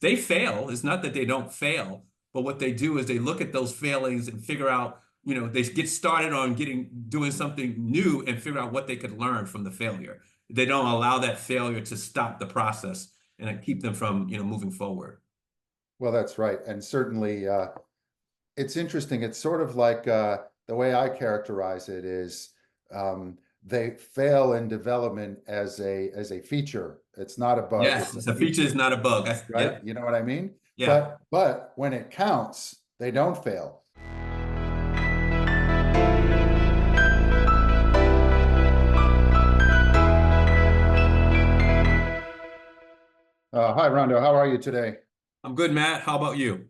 They fail. It's not that they don't fail, but what they do is they look at those failings and figure out, they get started on doing something new and figure out what they could learn from the failure. They don't allow that failure to stop the process and keep them from, moving forward. Well, that's right. And certainly it's interesting. It's sort of like the way I characterize it is they fail in development as a feature. It's not a bug, Yes, it's a it's a feature, it's feature, not a bug. right? Yep. You know what I mean? Yeah. But when it counts, they don't fail. Hi, Rondo. How are you today? I'm good, Matt. How about you?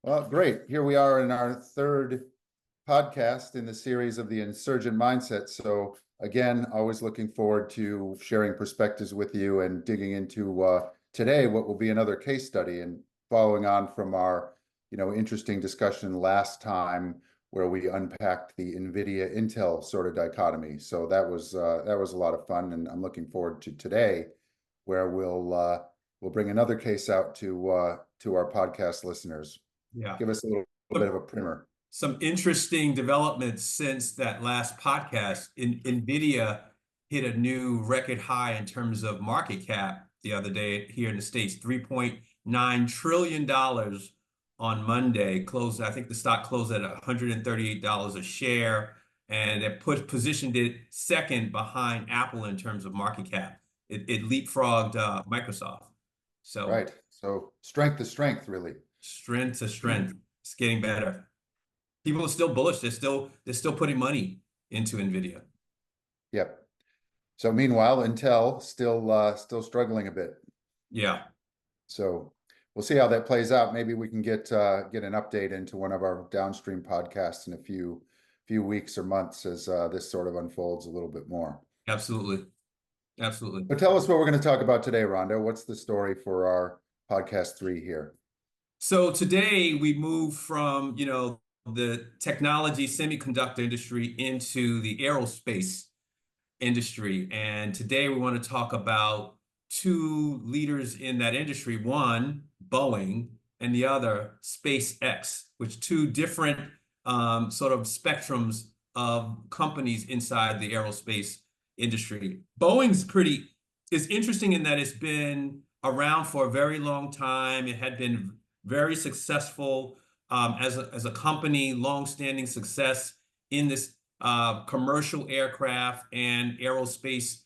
Well, great. Here we are in our third podcast in the series of the Insurgent Mindset. So again, always looking forward to sharing perspectives with you and digging into today what will be another case study and following on from our interesting discussion last time where we unpacked the NVIDIA Intel sort of dichotomy. So that was a lot of fun, and I'm looking forward to today where we'll bring another case out to our podcast listeners. Yeah. Give us a little bit of a primer. Some interesting developments since that last podcast. NVIDIA hit a new record high in terms of market cap the other day here in the States, $3.9 trillion on Monday. I think the stock closed at $138 a share, and it positioned it second behind Apple in terms of market cap. It leapfrogged Microsoft. So Right. So strength to strength, really. strength to strength. It's getting better. People are still bullish. They're still putting money into NVIDIA. Yep. So meanwhile, Intel still struggling a bit. Yeah. So we'll see how that plays out. Maybe we can get an update into one of our downstream podcasts in a few weeks or months as this sort of unfolds a little bit more. Absolutely. Absolutely. But tell us what we're going to talk about today, Rondo. What's the story for our podcast 3 here? So today we move from, the technology semiconductor industry into the aerospace industry. And today we want to talk about two leaders in that industry, one, Boeing, and the other, SpaceX, which two different sort of spectrums of companies inside the aerospace industry. Is interesting in that it's been around for a very long time. It had been very successful as a company, long-standing success in this commercial aircraft and aerospace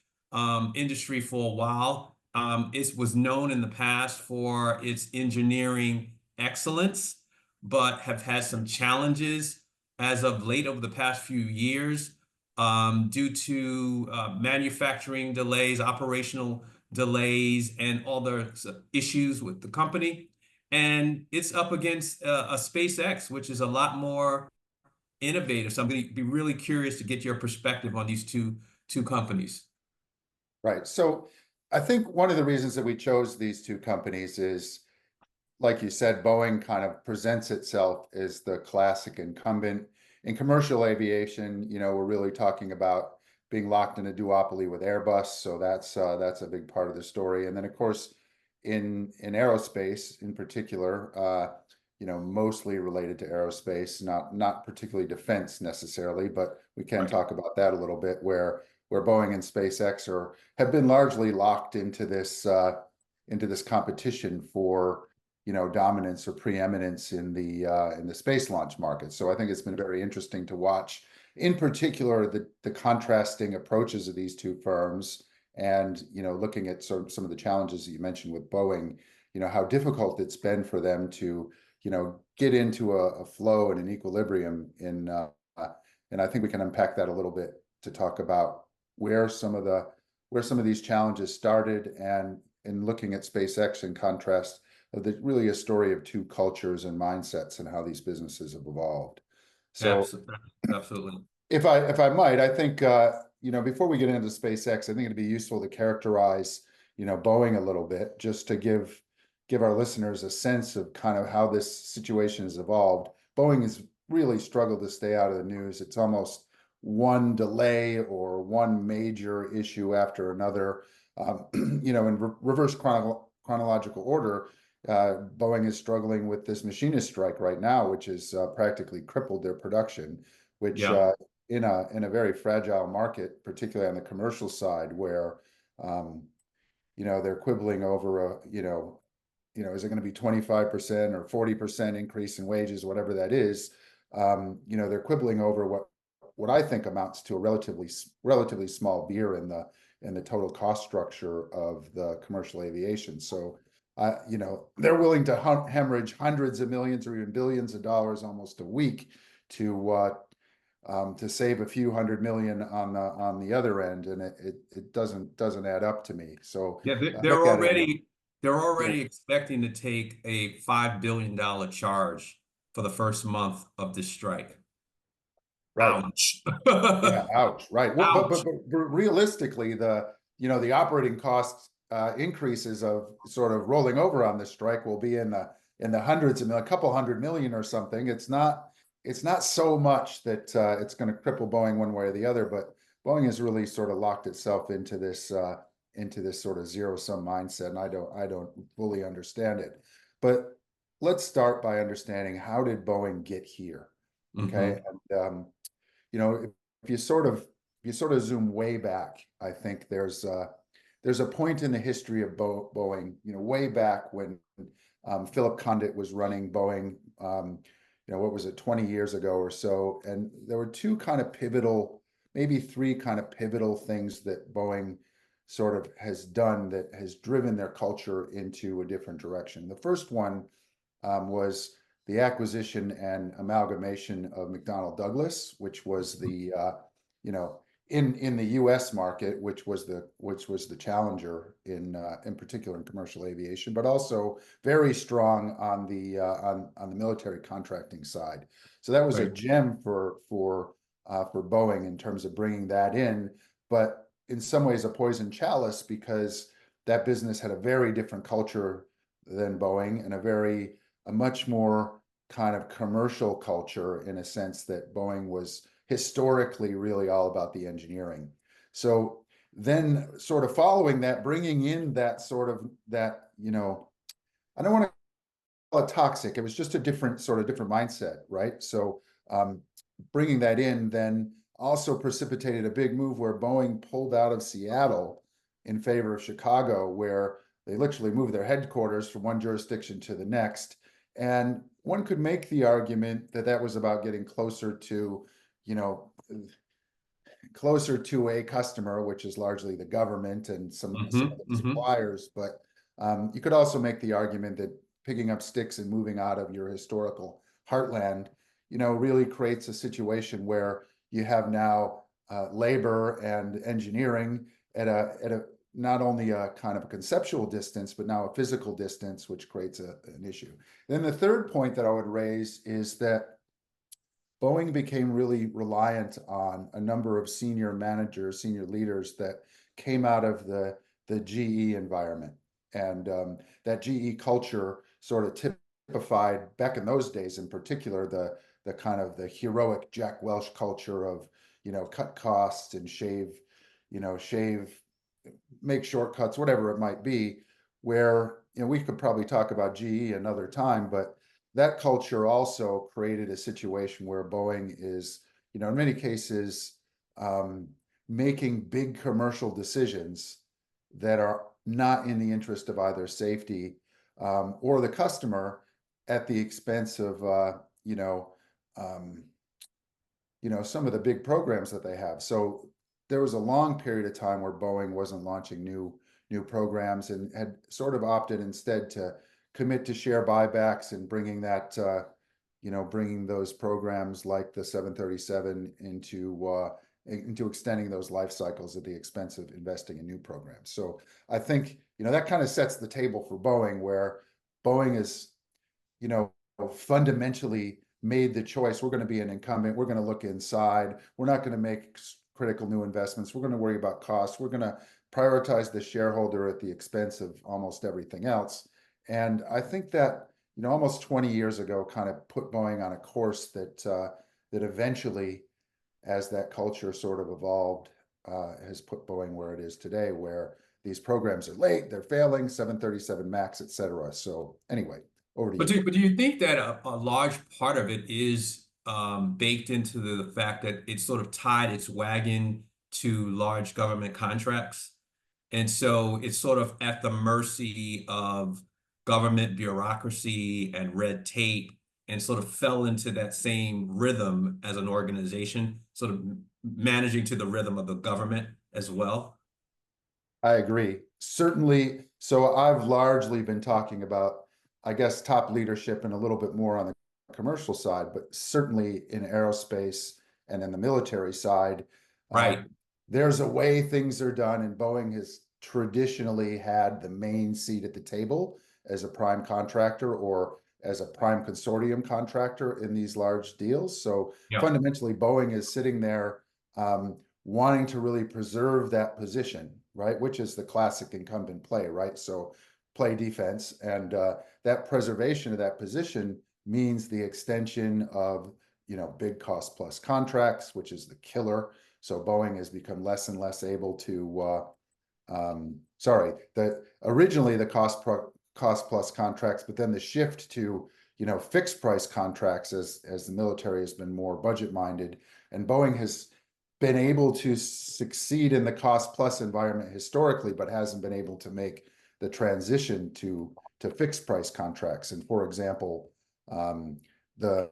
industry for a while. It was known in the past for its engineering excellence, but have had some challenges as of late over the past few years due to manufacturing delays, operational delays, and other issues with the company. And it's up against a SpaceX, which is a lot more innovative. So I'm going to be really curious to get your perspective on these two companies. Right. So I think one of the reasons that we chose these two companies is, like you said, Boeing kind of presents itself as the classic incumbent. In commercial aviation, we're really talking about being locked in a duopoly with Airbus. So that's a big part of the story. And then, of course, in aerospace in particular, mostly related to aerospace, not particularly defense necessarily, but we can talk about that a little bit, where Boeing and SpaceX have been largely locked into this competition for dominance or preeminence in the space launch market. So I think it's been very interesting to watch, in particular, the contrasting approaches of these two firms, and looking at sort of some of the challenges that you mentioned with Boeing, how difficult it's been for them to get into a flow and an equilibrium and I think we can unpack that a little bit to talk about where some of these challenges started, and in looking at SpaceX in contrast, really a story of two cultures and mindsets and how these businesses have evolved. So Absolutely. If I might, I think before we get into SpaceX, I think it'd be useful to characterize Boeing a little bit, just to give our listeners a sense of kind of how this situation has evolved. Boeing has really struggled to stay out of the news. It's almost one delay or one major issue after another. In reverse chronological order, Boeing is struggling with this machinist strike right now, which has practically crippled their production, which Yeah. in a very fragile market, particularly on the commercial side, where um, they're quibbling over is it going to be 25% or 40% increase in wages, whatever that is. They're quibbling over what I think amounts to a relatively small beer in the total cost structure of the commercial aviation. So, they're willing to hemorrhage hundreds of millions or even billions of dollars almost a week to save a few hundred million on the other end, and it doesn't add up to me. So Yeah, I look at it. they're Yeah, already expecting to take a $5 billion charge for the first month of this strike. right. Ouch. Yeah, ouch. Right. Well, Ouch. but realistically, the operating cost increases of sort of rolling over on this strike will be in the hundreds of million, a couple hundred million or something. It's not so much that it's going to cripple Boeing one way or the other, but Boeing has really sort of locked itself into this sort of zero sum mindset, and I don't fully understand it. But let's start by understanding, how did Boeing get here? Okay, Hmm. and you know, if you sort of zoom way back, I think there's a point in the history of Boeing, way back when Philip Condit was running Boeing, what was it, 20 years ago or so, and there were two kind of pivotal, maybe three kind of pivotal things that Boeing sort of has done that has driven their culture into a different direction. The first one was the acquisition and amalgamation of McDonnell Douglas, which was you know, in the U.S. market, which was the challenger in particular in commercial aviation, but also very strong on the military contracting side. So that was a Right. gem for Boeing in terms of bringing that in, but in some ways a poison chalice, because that business had a very different culture than Boeing, and a much more kind of commercial culture, in a sense that Boeing was historically really all about the engineering. So then, sort of following that, bringing in that sort of that, I don't want to call it toxic. It was just a different mindset, right? So bringing that in then also precipitated a big move where Boeing pulled out of Seattle in favor of Chicago, where they literally moved their headquarters from one jurisdiction to the next. And one could make the argument that that was about getting you know, closer to a customer, which is largely the government and some of Hmm. the Hmm. suppliers. But you could also make the argument that picking up sticks and moving out of your historical heartland, really creates a situation where you have now labor and engineering at a not only a kind of a conceptual distance, but now a physical distance, which creates an issue. Then the third point that I would raise is that Boeing became really reliant on a number of senior managers, senior leaders that came out of the GE environment. And that GE culture sort of typified, back in those days in particular, the kind of the heroic Jack Welch culture of, cut costs and shave, make shortcuts, whatever it might be, where, we could probably talk about GE another time, but that culture also created a situation where Boeing is, in many cases, um, making big commercial decisions that are not in the interest of either safety or the customer, at the expense of, um, some of the big programs that they have. So there was a long period of time where Boeing wasn't launching new programs, and had sort of opted instead to commit to share buybacks and bringing those programs like the 737 into extending those life cycles at the expense of investing in new programs. So I think, that kind of sets the table for Boeing, where Boeing is, you know, fundamentally made the choice. We're going to be an incumbent. We're going to look inside. We're not going to make critical new investments. We're going to worry about costs. We're going to prioritize the shareholder at the expense of almost everything else. And I think that, almost 20 years ago, kind of put Boeing on a course that eventually, as that culture sort of evolved, has put Boeing where it is today, where these programs are late, they're failing, 737 Max, et cetera. So anyway, over to you. But do you think that a large part of it is baked into the fact that it's sort of tied its wagon to large government contracts? And so it's sort of at the mercy of government bureaucracy and red tape, and sort of fell into that same rhythm as an organization, sort of managing to the rhythm of the government as well. I agree. Certainly. So I've largely been talking about, I guess, top leadership and a little bit more on the commercial side, but certainly in aerospace and in the military side, uh, Right. there's a way things are done, and Boeing has traditionally had the main seat at the table as a prime contractor or as a prime consortium contractor in these large deals. So Yeah. fundamentally, Boeing is sitting there wanting to really preserve that position, right? Which is the classic incumbent play, right? So play defense, and that preservation of that position means the extension of, big cost plus contracts, which is the killer. So Boeing has become less and less able to, originally the cost plus contracts, but then the shift to, fixed price contracts as the military has been more budget minded, and Boeing has been able to succeed in the cost plus environment historically, but hasn't been able to make the transition to fixed price contracts. And for example, the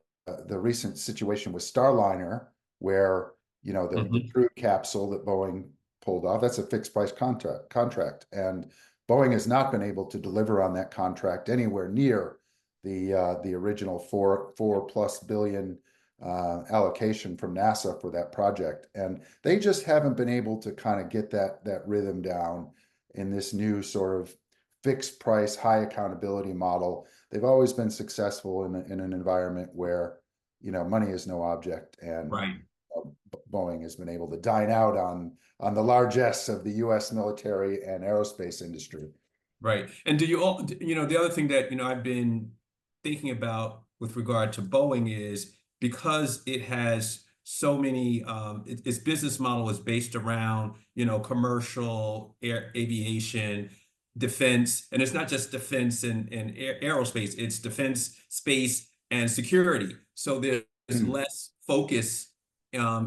recent situation with Starliner, where the Hmm. crew capsule that Boeing pulled off, that's a fixed price contract, and Boeing has not been able to deliver on that contract anywhere near the original four plus billion allocation from NASA for that project, and they just haven't been able to kind of get that rhythm down in this new sort of fixed price, high accountability model. They've always been successful in an environment where money is no object, and Right. Boeing has been able to dine out on the largesse of the U.S. military and aerospace industry. Right. And do you all, the other thing that, I've been thinking about with regard to Boeing is because it has so many, its business model is based around, commercial aviation, defense, and it's not just defense and aerospace, it's defense, space, and security. So there's Hmm. less focus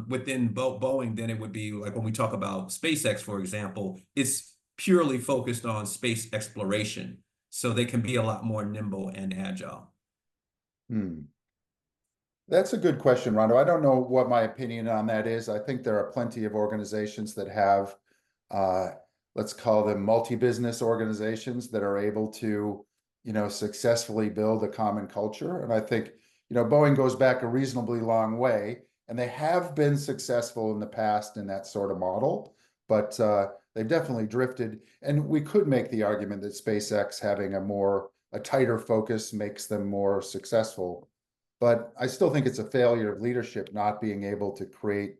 within Boeing than it would be like when we talk about SpaceX, for example. It's purely focused on space exploration, so they can be a lot more nimble and agile. Hmm. That's a good question, Rondo. I don't know what my opinion on that is. I think there are plenty of organizations that have, uh, let's call them multi-business organizations that are able to, successfully build a common culture. And I think, Boeing goes back a reasonably long way, and they have been successful in the past in that sort of model, but they've definitely drifted. And we could make the argument that SpaceX having a tighter focus makes them more successful. But I still think it's a failure of leadership not being able to create,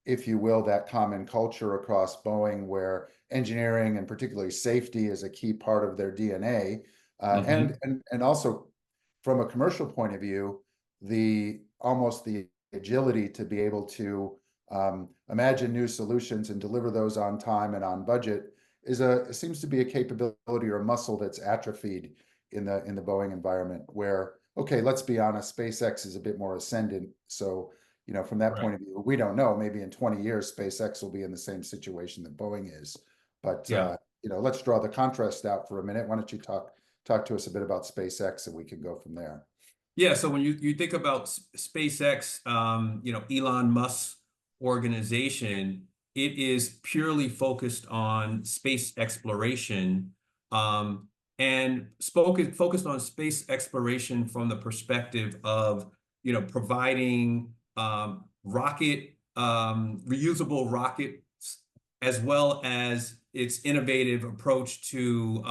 if you will, that common culture across Boeing where engineering and particularly safety is a key part of their DNA. Hmm. And also from a commercial point of view, almost the agility to be able to imagine new solutions and deliver those on time and on budget seems to be a capability or a muscle that's atrophied in the Boeing environment, where, okay, let's be honest, SpaceX is a bit more ascendant. So, from that Right. point of view, we don't know. Maybe in 20 years, SpaceX will be in the same situation that Boeing is. But Yeah. let's draw the contrast out for a minute. Why don't you talk to us a bit about SpaceX, and we can go from there. Yeah, so when you think about SpaceX, Elon Musk's organization, it is purely focused on space exploration, and focused on space exploration from the perspective of, providing reusable rockets, as well as its innovative approach to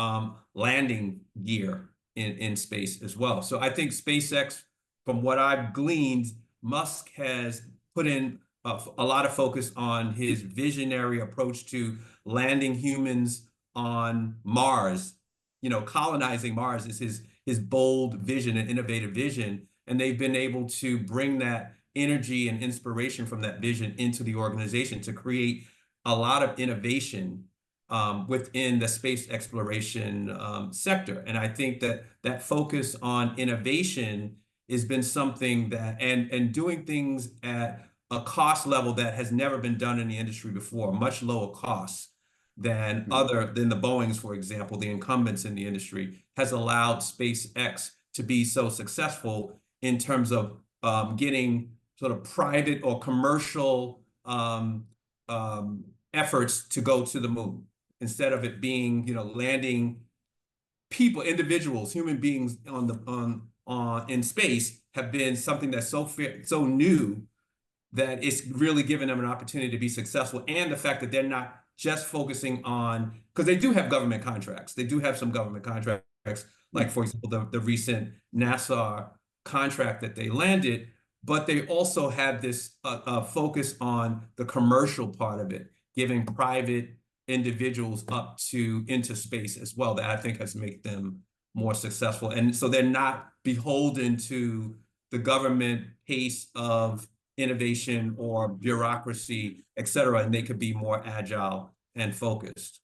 landing gear in space as well. So I think SpaceX, from what I've gleaned, Musk has put in a lot of focus on his visionary approach to landing humans on Mars. Colonizing Mars is his bold vision and innovative vision, and they've been able to bring that energy and inspiration from that vision into the organization to create a lot of innovation within the space exploration sector. And I think that that focus on innovation has been something that, and doing things at a cost level that has never been done in the industry before, much lower costs than the Boeings, for example, the incumbents in the industry, has allowed SpaceX to be so successful in terms of getting sort of private or commercial efforts to go to the moon instead of it being, landing people, individuals, human beings on in space have been something that's so new that it's really given them an opportunity to be successful. And the fact that they're not just focusing on, because they do have government contracts. They do have some government contracts, like, for example, the recent NASA contract that they landed, but they also have this focus on the commercial part of it, giving private individuals into space as well, that I think has made them more successful. And so they're not beholden to the government pace of innovation or bureaucracy, et cetera, and they could be more agile and focused.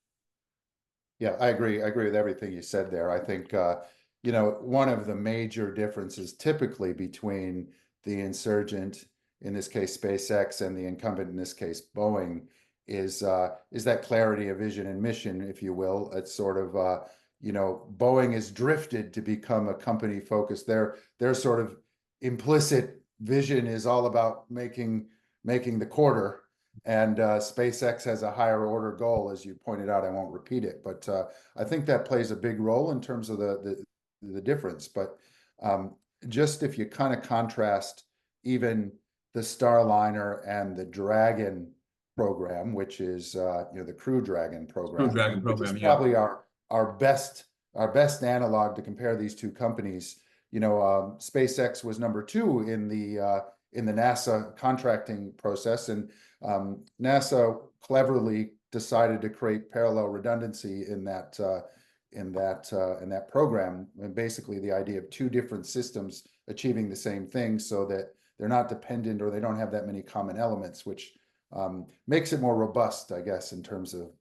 Yeah, I agree. I agree with everything you said there. I think, one of the major differences typically between the insurgent, in this case, SpaceX, and the incumbent, in this case, Boeing, is that clarity of vision and mission, if you will. It's sort of, Boeing has drifted to become a company focused. Their sort of implicit vision is all about making the quarter. And SpaceX has a higher order goal, as you pointed out. I won't repeat it, but I think that plays a big role in terms of the difference. But just if you kind of contrast even the Starliner and the Dragon program, which is the Crew Dragon Crew program, Dragon which is program, yeah. probably our best analog to compare these two companies. SpaceX was number 2 in the NASA contracting process, and NASA cleverly decided to create parallel redundancy in that program, and basically the idea of 2 different systems achieving the same thing, so that they're not dependent, or they don't have that many common elements, which makes it more robust, I guess, in terms of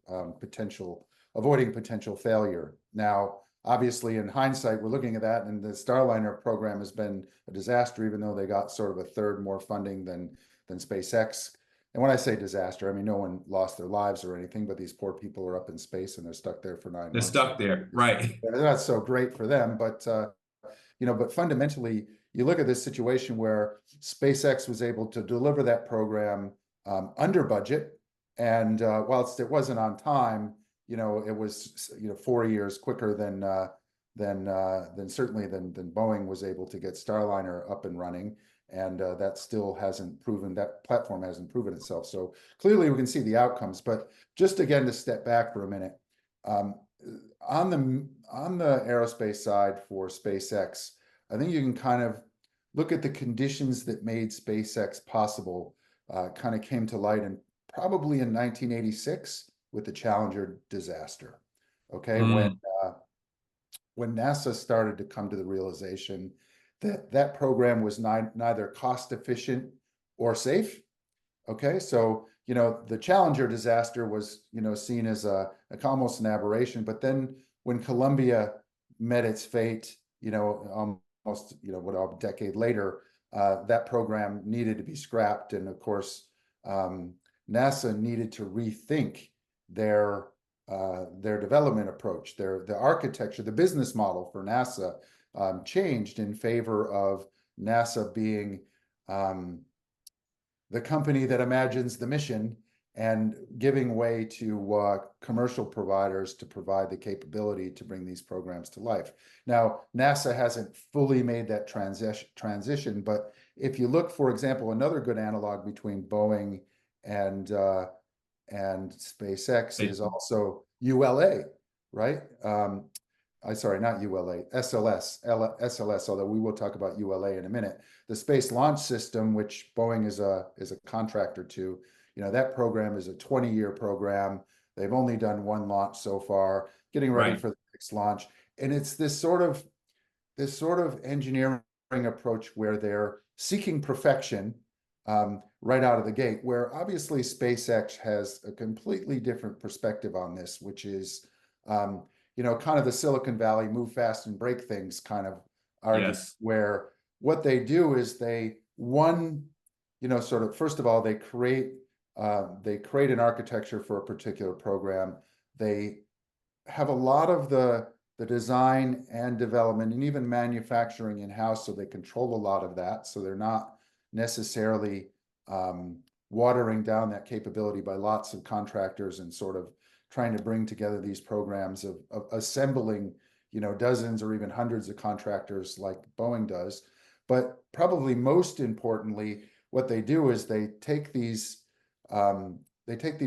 avoiding potential failure. Now, obviously, in hindsight, we're looking at that, and the Starliner program has been a disaster, even though they got sort of a third more funding than SpaceX. And when I say disaster, I mean, no one lost their lives or anything, but these poor people are up in space and they're stuck there for 9 They're months. stuck there, right? They're not so great for them, but but fundamentally, you look at this situation where SpaceX was able to deliver that program under budget, and whilst it wasn't on time, it was 4 years quicker than certainly than Boeing was able to get Starliner up and running, and that still hasn't proven, that platform hasn't proven itself. So clearly we can see the outcomes, but just again to step back for a minute, on the aerospace side for SpaceX, I think you can kind of look at the conditions that made SpaceX possible. Kind of came to light probably in 1986 with the Challenger disaster. Okay, when NASA started to come to the realization that that program was neither cost efficient or safe. Okay, so the Challenger disaster was seen as almost an aberration, but then when Columbia met its fate, almost a decade later, that program needed to be scrapped, and of course NASA needed to rethink their development approach. The architecture, the business model for NASA changed in favor of NASA being the company that imagines the mission and giving way to commercial providers to provide the capability to bring these programs to life. Now, NASA hasn't fully made that transition, but if you look, for example, another good analog between Boeing and SpaceX is also ULA, right? Sorry, not ULA, SLS, although we will talk about ULA in a minute. The Space Launch System, which Boeing is a contractor to, that program is a 20-year program. They've only done 1 launch so far, getting ready for the next launch. And it's this sort of engineering approach where they're seeking perfection, right out of the gate, where obviously SpaceX has a completely different perspective on this, which is, kind of the Silicon Valley move fast and break things kind of argument, Yes. where what they do is sort of, first of all, they create an architecture for a particular program. They have a lot of the design and development and even manufacturing in-house, so they control a lot of that. So they're not necessarily watering down that capability by lots of contractors and sort of trying to bring together these programs of assembling, dozens or even hundreds of contractors like Boeing does. But probably most importantly, what they do is they take these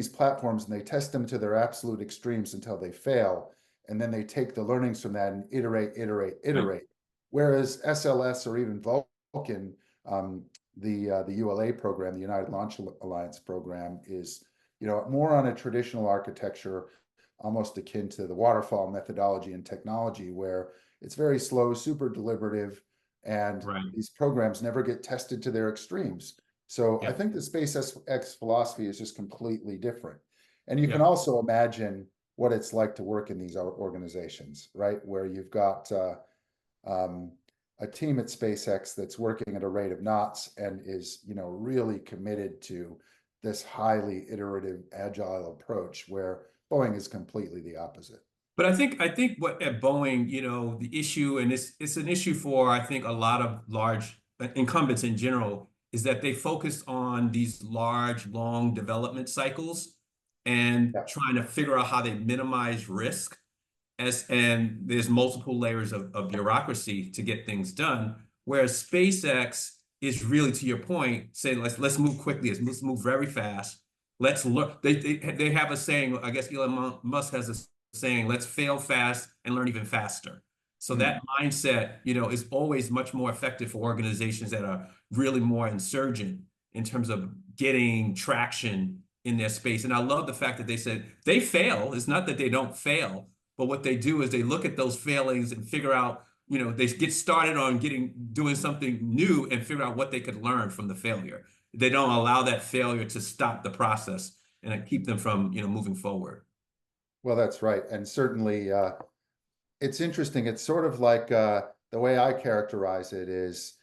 platforms and they test them to their absolute extremes until they fail. And then they take the learnings from that and Right. iterate. Whereas SLS or even Vulcan, the ULA program, the United Launch Alliance program, is more on a traditional architecture, almost akin to the waterfall methodology and technology, where it's very slow, super deliberative, and Right. these programs never get tested to their extremes. So I Yeah. think the SpaceX philosophy is just completely different. And you can Yeah. also imagine what it's like to work in these organizations, right? Where you've got um, a team at SpaceX that's working at a rate of knots and is, really committed to this highly iterative, agile approach, where Boeing is completely the opposite. But I think what at Boeing, the issue, and it's an issue for I think a lot of large incumbents in general, is that they focus on these large, long development cycles and Yeah. trying to figure out how they minimize risk and there's multiple layers of bureaucracy to get things done. Whereas SpaceX is really, to your point, saying let's move quickly, let's move very fast. Let's learn. They have a saying. I guess Elon Musk has a saying: "Let's fail fast and learn even faster." So Hmm. that mindset, is always much more effective for organizations that are really more insurgent in terms of getting traction in their space. And I love the fact that they said they fail. It's not that they don't fail, but what they do is they look at those failings and figure out, they get started on doing something new and figure out what they could learn from the failure. They don't allow that failure to stop the process and keep them from, moving forward. Well, that's right. And certainly, it's interesting. It's sort of like the way I characterize it is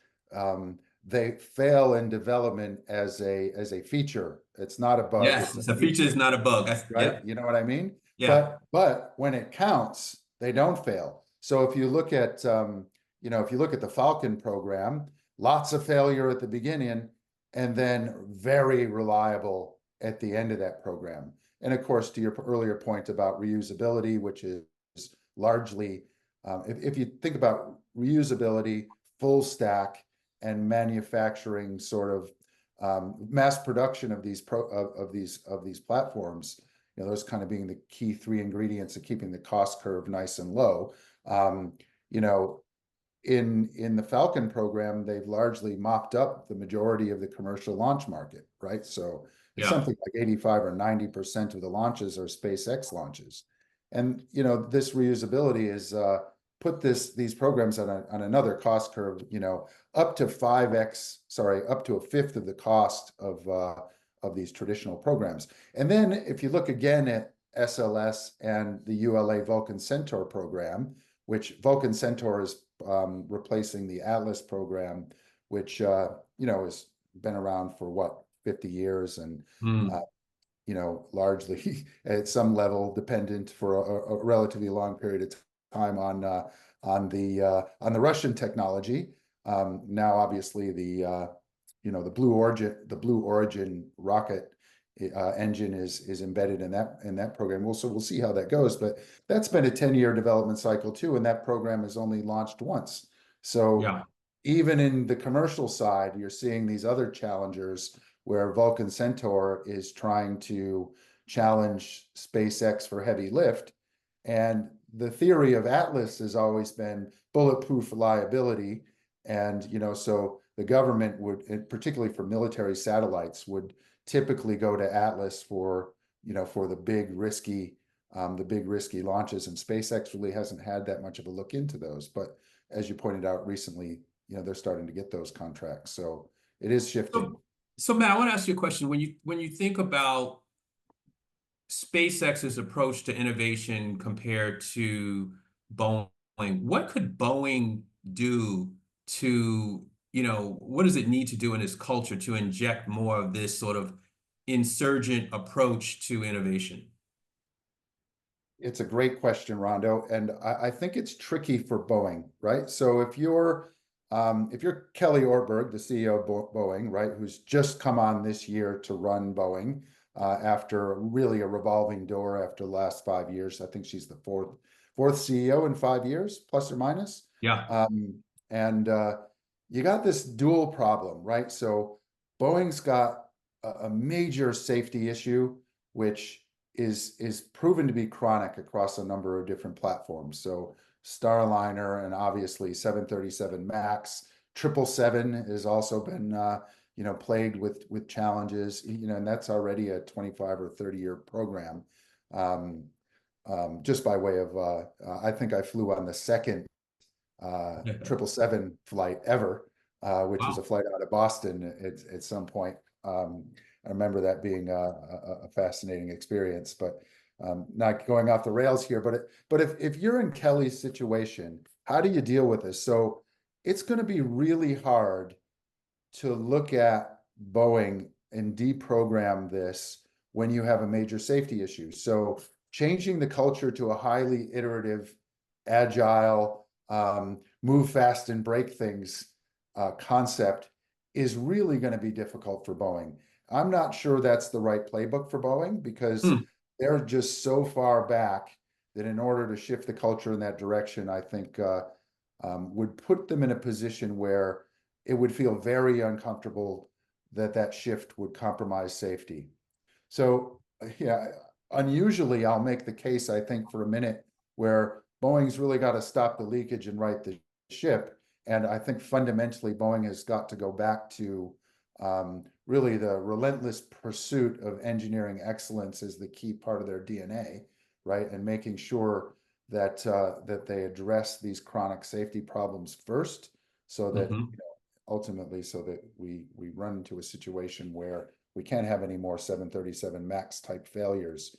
they fail in development as a feature. It's not a bug, Yes, it's a it's a feature is feature, not a bug. right? Yep. You know what I mean? Yeah. But when it counts, they don't fail. So if you look at if you look at the Falcon program, lots of failure at the beginning and then very reliable at the end of that program. And of course, to your earlier point about reusability, which is largely, if you think about reusability, full stack, and manufacturing sort of mass production of these platforms, those kind of being the key three ingredients of keeping the cost curve nice and low. Um, you know, in the Falcon program, they've largely mopped up the majority of the commercial launch market, right? So it's Yeah. something like 85 or 90% of the launches are SpaceX launches. And this reusability is put these programs on another cost curve, up to 5x, sorry, up to a fifth of the cost of these traditional programs. And then if you look again at SLS and the ULA Vulcan Centaur program, which Vulcan Centaur is replacing the Atlas program, which has been around for what, 50 years, and uh, Mm. largely at some level dependent for a relatively long period of time on the Russian technology. Now, obviously, the Blue Origin rocket engine is embedded in that program. We'll see how that goes, but that's been a 10-year development cycle too, and that program has only launched once. So Yeah. even in the commercial side, you're seeing these other challengers where Vulcan Centaur is trying to challenge SpaceX for heavy lift. And the theory of Atlas has always been bulletproof reliability. And, so the government would, particularly for military satellites, would typically go to Atlas for the big risky launches. And SpaceX really hasn't had that much of a look into those. But as you pointed out recently, they're starting to get those contracts. So it is shifting. So Matt, I want to ask you a question. When you think about SpaceX's approach to innovation compared to Boeing, what could Boeing do to, what does it need to do in its culture to inject more of this sort of insurgent approach to innovation? It's a great question, Rondo, and I think it's tricky for Boeing, right? So if you're Kelly Ortberg, the CEO of Boeing, right, who's just come on this year to run Boeing after really a revolving door after the last 5 years. I think she's the fourth CEO in 5 years, plus or minus. Yeah. Um, and you got this dual problem, right? So Boeing's got a major safety issue, which is proven to be chronic across a number of different platforms. So Starliner and obviously 737 Max, 777 has also been plagued with challenges, and that's already a 25 or 30-year program. Just by way of, I think I flew on the second 777 flight ever, which was a Wow. flight out of Boston at some point. I remember that being a fascinating experience, but not going off the rails here. But if you're in Kelly's situation, how do you deal with this? So it's going to be really hard to look at Boeing and deprogram this when you have a major safety issue. So changing the culture to a highly iterative, agile, move fast and break things concept is really going to be difficult for Boeing. I'm not sure that's the right playbook for Boeing because Hmm. they're just so far back that in order to shift the culture in that direction, I think would put them in a position where it would feel very uncomfortable that that shift would compromise safety. So, yeah, unusually, I'll make the case, I think, for a minute where Boeing's really got to stop the leakage and right the ship. And I think fundamentally, Boeing has got to go back to really the relentless pursuit of engineering excellence as the key part of their DNA, right? And making sure that they address these chronic safety problems first, so that Hmm. ultimately, so that we run into a situation where we can't have any more 737 Max type failures.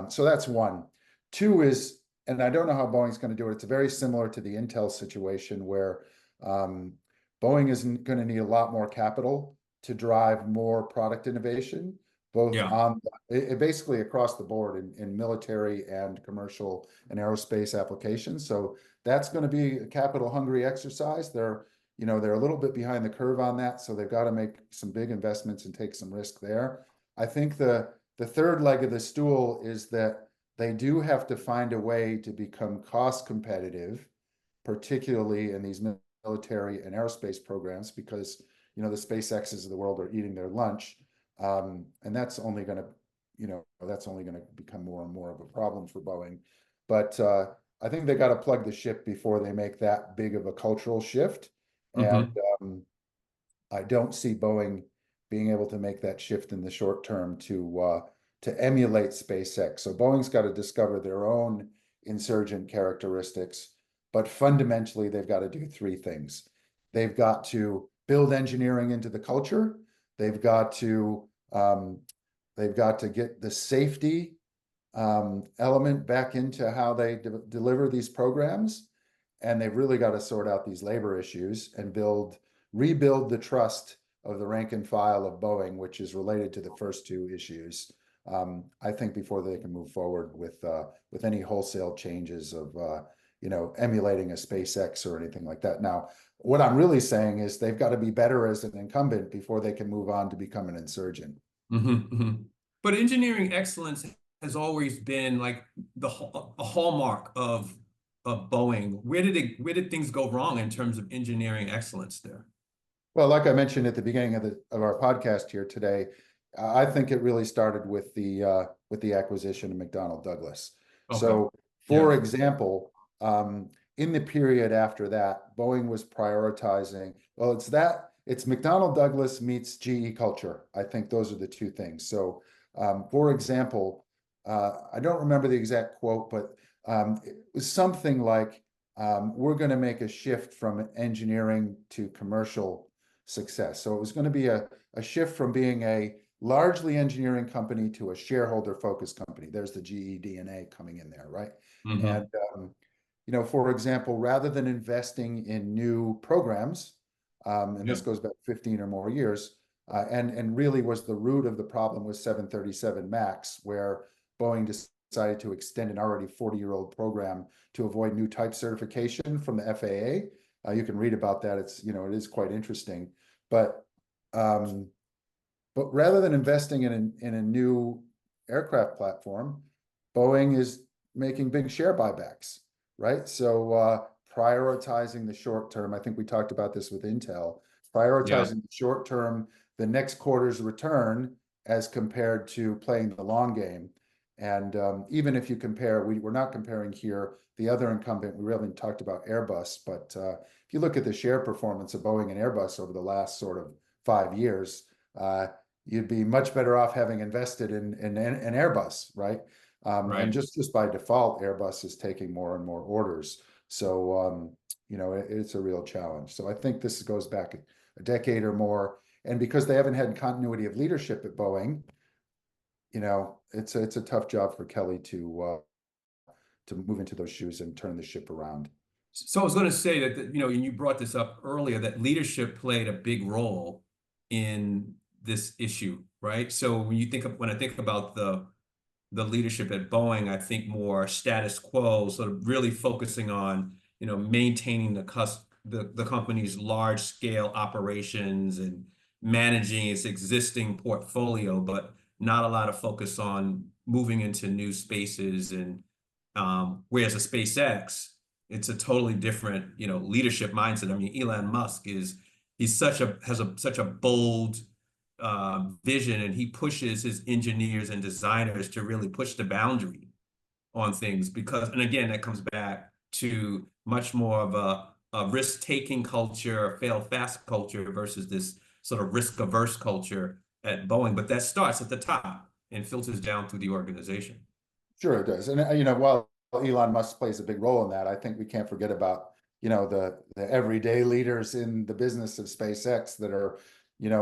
So that's one. Two is, and I don't know how Boeing's going to do it. It's very similar to the Intel situation where um, Boeing is going to need a lot more capital to drive more product innovation, both Yeah. on basically across the board in military and commercial and aerospace applications. So that's going to be a capital hungry exercise. They're a little bit behind the curve on that, so they've got to make some big investments and take some risk there. I think the third leg of the stool is that they do have to find a way to become cost competitive, particularly in these military and aerospace programs, because the SpaceXs of the world are eating their lunch, and that's only going to become more and more of a problem for Boeing. But I think they got to plug the ship before they make that big of a cultural shift. And Hmm. um, I don't see Boeing being able to make that shift in the short term to emulate SpaceX. So Boeing's got to discover their own insurgent characteristics, but fundamentally they've got to do three things. They've got to build engineering into the culture. They've got to um, they've got to get the safety element back into how they deliver these programs, and they've really got to sort out these labor issues and rebuild the trust of the rank and file of Boeing, which is related to the first two issues. I think before they can move forward with any wholesale changes of emulating a SpaceX or anything like that. Now, what I'm really saying is they've got to be better as an incumbent before they can move on to become an insurgent. Hmm. Hmm. But engineering excellence has always been like a hallmark of Boeing. Where did things go wrong in terms of engineering excellence there? Well, like I mentioned at the beginning of our podcast here today, I think it really started with the acquisition of McDonnell Douglas. Okay. So, Yeah. for example, in the period after that, Boeing was prioritizing. Well, it's McDonnell Douglas meets GE culture. I think those are the two things. So, for example, I don't remember the exact quote, but it was something like, "We're going to make a shift from engineering to commercial success. So it was going to be a shift from being a largely engineering company to a shareholder-focused company. There's the GE DNA coming in there, right? Hmm. And for example, rather than investing in new programs, and Yeah. this goes back 15 or more years, and really was the root of the problem with 737 MAX, where Boeing decided to extend an already 40-year-old program to avoid new type certification from the FAA. You can read about that. It is quite interesting. But um, but rather than investing in a new aircraft platform, Boeing is making big share buybacks, right? So prioritizing the short term. I think we talked about this with Intel, Yeah. prioritizing the short term, the next quarter's return as compared to playing the long game. And even if you compare, we're not comparing here the other incumbent. We haven't talked about Airbus, but if you look at the share performance of Boeing and Airbus over the last sort of 5 years, uh, you'd be much better off having invested in an Airbus, right? And Right. just by default, Airbus is taking more and more orders. So, it's a real challenge. So I think this goes back a decade or more. And because they haven't had continuity of leadership at Boeing, it's a tough job for Kelly to move into those shoes and turn the ship around. So I was going to say that, and you brought this up earlier, that leadership played a big role in this issue, right? So when I think about the leadership at Boeing, I think more status quo, sort of really focusing on, maintaining the company's large scale operations and managing its existing portfolio, but not a lot of focus on moving into new spaces. And whereas a SpaceX, it's a totally different, leadership mindset. I mean, Elon Musk he's such a bold vision, and he pushes his engineers and designers to really push the boundary on things and again, that comes back to much more of a risk-taking culture, a fail-fast culture versus this sort of risk-averse culture at Boeing. But that starts at the top and filters down through the organization. Sure, it does. And while Elon Musk plays a big role in that, I think we can't forget about, the everyday leaders in the business of SpaceX that are,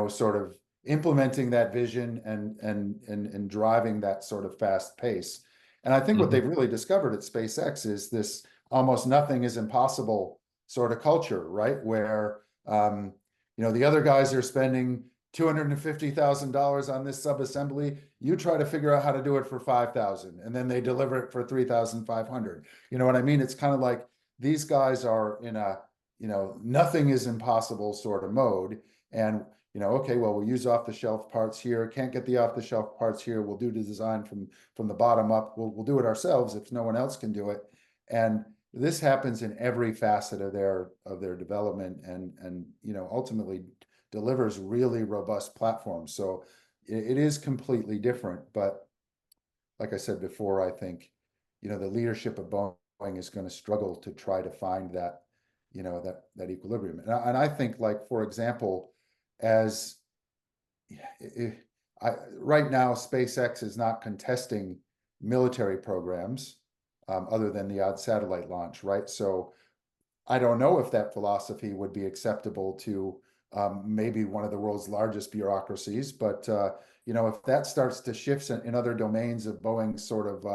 sort of implementing that vision and driving that sort of fast pace. And I think what they've Hmm. really discovered at SpaceX is this almost nothing is impossible sort of culture, right? Where the other guys are spending $250,000 on this subassembly. You try to figure out how to do it for 5,000, and then they deliver it for 3,500. You know what I mean? It's kind of like these guys are in a, nothing is impossible sort of mode. And, okay, well, we'll use off the shelf parts here. Can't get the off the shelf parts here. We'll do the design from the bottom up. We'll do it ourselves if no one else can do it. And this happens in every facet of their development, and ultimately delivers really robust platforms. So it is completely different. But like I said before, I think, the leadership of Boeing is going to struggle to try to find that, that equilibrium. And I think, like, for example, as right now, SpaceX is not contesting military programs other than the odd satellite launch, right? So I don't know if that philosophy would be acceptable to maybe one of the world's largest bureaucracies, but if that starts to shift in other domains of Boeing's sort of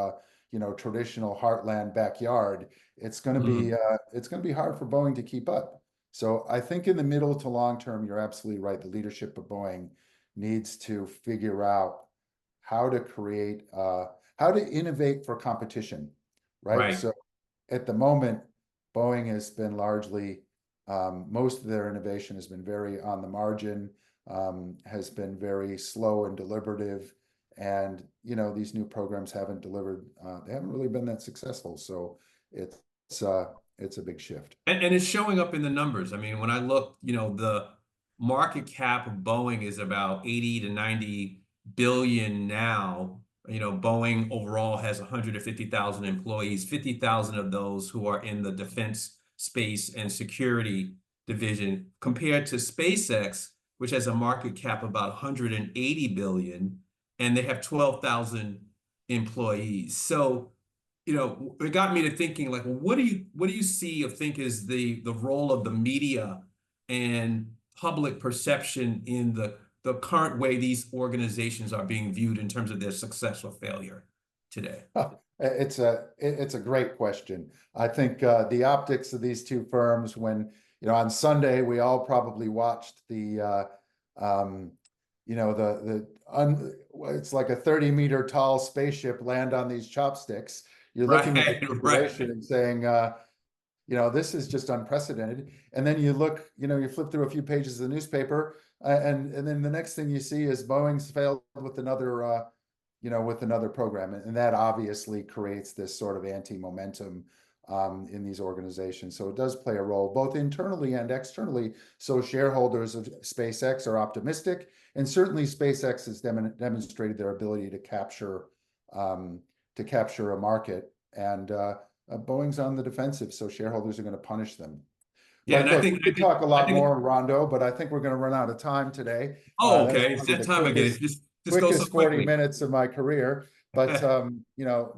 traditional heartland backyard, Hmm. it's going to be hard for Boeing to keep up. So I think in the middle to long term, you're absolutely right. The leadership of Boeing needs to figure out how to create how to innovate for competition, right? Right. So at the moment, Boeing has been largely, most of their innovation has been very on the margin, has been very slow and deliberative. And, these new programs haven't delivered, they haven't really been that successful. So it's, it's a big shift. And it's showing up in the numbers. I mean, when I look, the market cap of Boeing is about 80 to 90 billion now. Boeing overall has 150,000 employees, 50,000 of those who are in the defense, space, and security division, compared to SpaceX, which has a market cap about 180 billion, and they have 12,000 employees. So it got me to thinking, like, well, what do you see or think is the role of the media and public perception in the current way these organizations are being viewed in terms of their success or failure today? It's a great question. I think the optics of these two firms, when on Sunday we all probably watched it's like a 30-meter tall spaceship land on these chopsticks. You're looking at the Right, situation right. and saying, this is just unprecedented. And then you look, you flip through a few pages of the newspaper, and then the next thing you see is Boeing's failed with another program, and that obviously creates this sort of anti-momentum in these organizations. So it does play a role both internally and externally. So shareholders of SpaceX are optimistic, and certainly SpaceX has demonstrated their ability to capture a market, and Boeing's on the defensive, so shareholders are going to punish them. Yeah, and But I look, think we could talk a I lot think more, Rondo, but I think we're going to run out of time today. oh, That's okay. It's probably that the time again. It quickest just goes so quickest 40 quickly. minutes of my career. But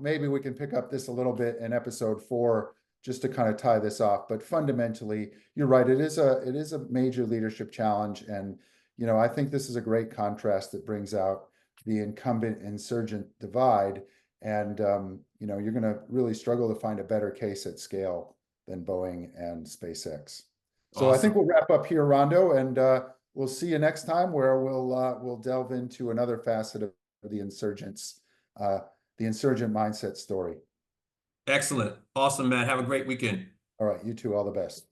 maybe we can pick up this a little bit in episode 4 just to kind of tie this off. But fundamentally, you're right. It is a major leadership challenge, and I think this is a great contrast that brings out the incumbent insurgent divide. And you're going to really struggle to find a better case at scale than Boeing and SpaceX. So I think Awesome. we'll wrap up here, Rondo, and we'll see you next time, where we'll delve into another facet of the insurgents, the insurgent mindset story. Excellent. Awesome, Matt. Have a great weekend. All right, you two, all the best.